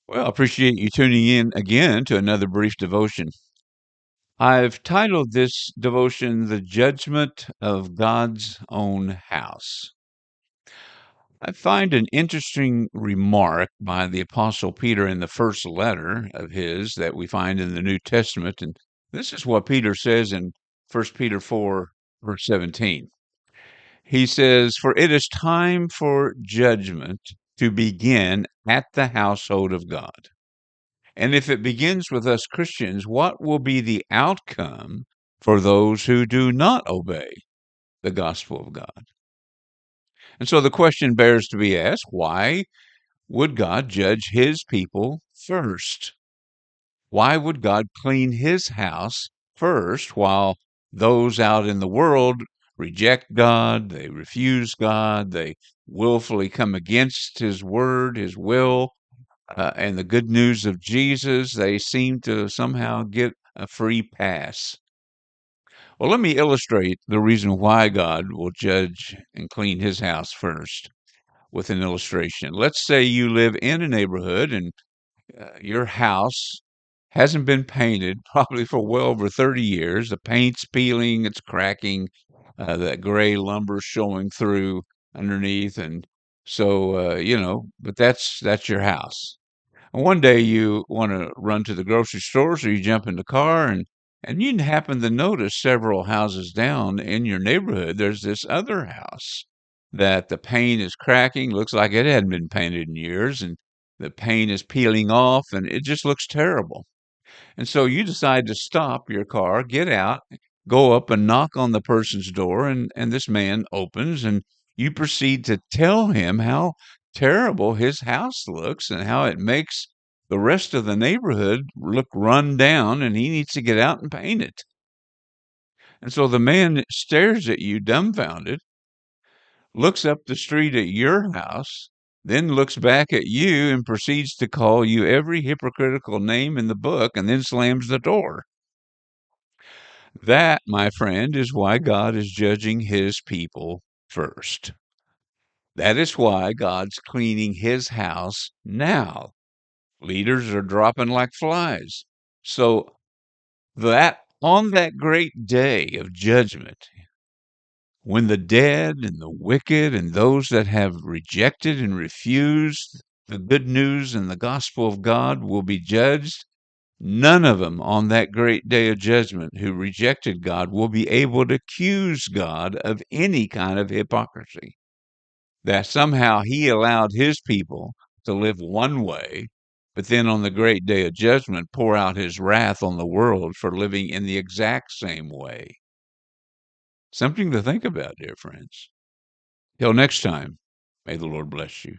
Well, I appreciate you tuning in again to another brief devotion. I've titled this devotion, The Judgment of God's Own House. I find an interesting remark by the Apostle Peter in the first letter of his that we find in the New Testament. And this is what Peter says in 1 Peter 4, verse 17. He says, "For it is time for judgment to begin at the household of God. And if it begins with us Christians, what will be the outcome for those who do not obey the gospel of God?" And so the question bears to be asked, why would God judge his people first? Why would God clean his house first while those out in the world reject God, they refuse God, they willfully come against his word, his will, and the good news of Jesus? They seem to somehow get a free pass. Well, let me illustrate the reason why God will judge and clean his house first with an illustration. Let's say you live in a neighborhood and your house hasn't been painted probably for well over 30 years. The paint's peeling, it's cracking, that gray lumber showing through underneath. And so, but that's your house. And one day you want to run to the grocery store, so you jump in the car and you happen to notice several houses down in your neighborhood, there's this other house that the paint is cracking, looks like it hadn't been painted in years, and the paint is peeling off, and it just looks terrible. And so you decide to stop your car, get out, go up and knock on the person's door, and this man opens, and you proceed to tell him how terrible his house looks and how it makes the rest of the neighborhood look run down, and he needs to get out and paint it. And so the man stares at you dumbfounded, looks up the street at your house, then looks back at you and proceeds to call you every hypocritical name in the book, and then slams the door. That, my friend, is why God is judging his people first. That is why God's cleaning his house now. Leaders are dropping like flies. So that on that great day of judgment, when the dead and the wicked and those that have rejected and refused the good news and the gospel of God will be judged, none of them on that great day of judgment who rejected God will be able to accuse God of any kind of hypocrisy. That somehow he allowed his people to live one way, but then on the great day of judgment pour out his wrath on the world for living in the exact same way. Something to think about, dear friends. Till next time, may the Lord bless you.